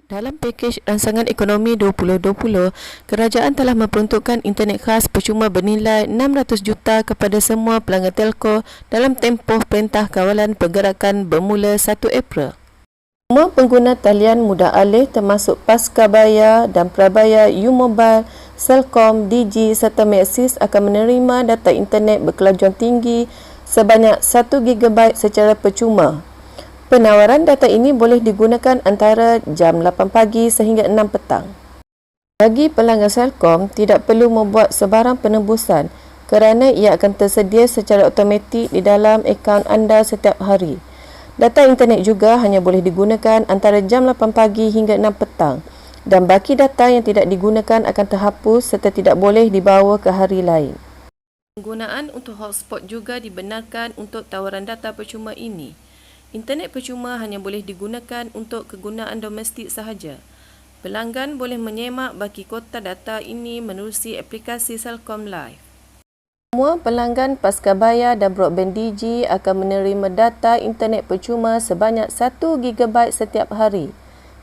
Dalam pakej Rancangan Ekonomi 2020, kerajaan telah memperuntukkan internet khas percuma bernilai 600 juta kepada semua pelanggan telco dalam tempoh Perintah Kawalan Pergerakan bermula 1 April. Semua pengguna talian mudah alih termasuk Pascabayar dan Prabaya, U-Mobile, Celcom, Digi serta Maxis akan menerima data internet berkelajuan tinggi sebanyak 1 GB secara percuma. Penawaran data ini boleh digunakan antara jam 8 pagi sehingga 6 petang. Bagi pelanggan Celcom, tidak perlu membuat sebarang penembusan kerana ia akan tersedia secara automatik di dalam akaun anda setiap hari. Data internet juga hanya boleh digunakan antara jam 8 pagi hingga 6 petang dan baki data yang tidak digunakan akan terhapus serta tidak boleh dibawa ke hari lain. Penggunaan untuk hotspot juga dibenarkan untuk tawaran data percuma ini. Internet percuma hanya boleh digunakan untuk kegunaan domestik sahaja. Pelanggan boleh menyemak baki kuota data ini menerusi aplikasi Celcom Live. Semua pelanggan Pascabayar dan Broadband Digi akan menerima data internet percuma sebanyak 1 GB setiap hari.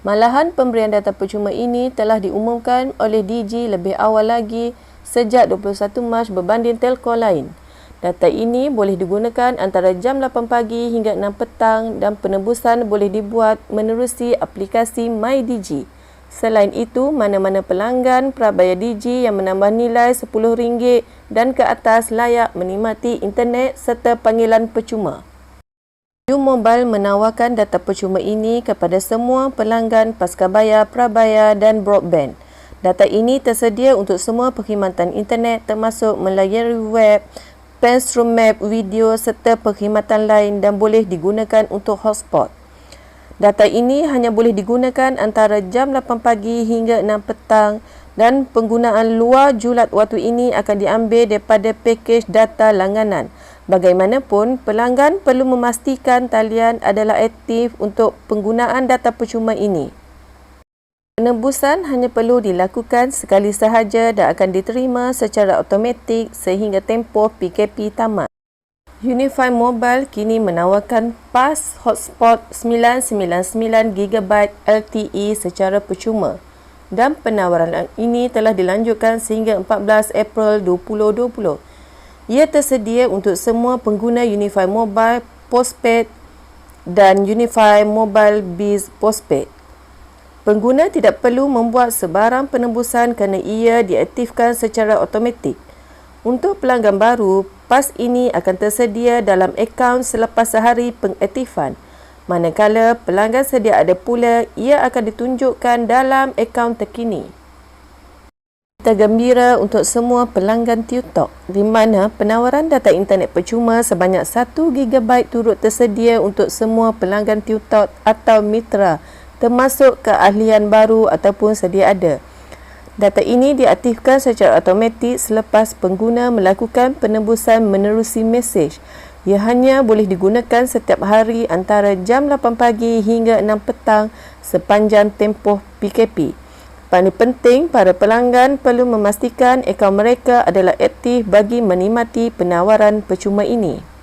Malahan pemberian data percuma ini telah diumumkan oleh Digi lebih awal lagi sejak 21 Mac berbanding telco lain. Data ini boleh digunakan antara jam 8 pagi hingga 6 petang dan penembusan boleh dibuat menerusi aplikasi MyDigi. Selain itu, mana-mana pelanggan Prabaya Digi yang menambah nilai RM10 dan ke atas layak menikmati internet serta panggilan percuma. U-Mobile menawarkan data percuma ini kepada semua pelanggan Pascabayar, Prabaya dan Broadband. Data ini tersedia untuk semua perkhidmatan internet termasuk melayari web, Penstrom Map, video serta perkhidmatan lain dan boleh digunakan untuk hotspot. Data ini hanya boleh digunakan antara jam 8 pagi hingga 6 petang dan penggunaan luar julat waktu ini akan diambil daripada pakej data langganan. Bagaimanapun, pelanggan perlu memastikan talian adalah aktif untuk penggunaan data percuma ini. Penembusan hanya perlu dilakukan sekali sahaja dan akan diterima secara automatik sehingga tempoh PKP tamat. Unify Mobile kini menawarkan PAS Hotspot 999 GB LTE secara percuma dan penawaran ini telah dilanjutkan sehingga 14 April 2020. Ia tersedia untuk semua pengguna Unify Mobile Postpaid dan Unify Mobile Biz Postpaid. Pengguna tidak perlu membuat sebarang penembusan kerana ia diaktifkan secara automatik. Untuk pelanggan baru, PAS ini akan tersedia dalam akaun selepas sehari pengaktifan. Manakala pelanggan sedia ada pula, ia akan ditunjukkan dalam akaun terkini. Kita gembira untuk semua pelanggan TubeTalk di mana penawaran data internet percuma sebanyak 1 GB turut tersedia untuk semua pelanggan TubeTalk atau mitra termasuk keahlian baru ataupun sedia ada. Data ini diaktifkan secara automatik selepas pengguna melakukan penembusan menerusi mesej. Ia hanya boleh digunakan setiap hari antara jam 8 pagi hingga 6 petang sepanjang tempoh PKP. Paling penting, para pelanggan perlu memastikan akaun mereka adalah aktif bagi menikmati penawaran percuma ini.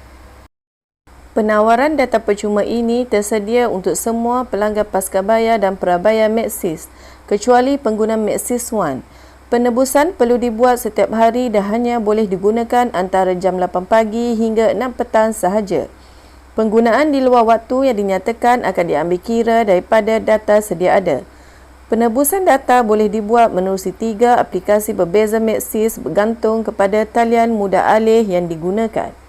Penawaran data percuma ini tersedia untuk semua pelanggan Pascabayar dan Prabaya Maxis, kecuali pengguna Maxis One. Penebusan perlu dibuat setiap hari dan hanya boleh digunakan antara jam 8 pagi hingga 6 petang sahaja. Penggunaan di luar waktu yang dinyatakan akan diambil kira daripada data sedia ada. Penebusan data boleh dibuat menerusi 3 aplikasi berbeza Maxis bergantung kepada talian mudah alih yang digunakan.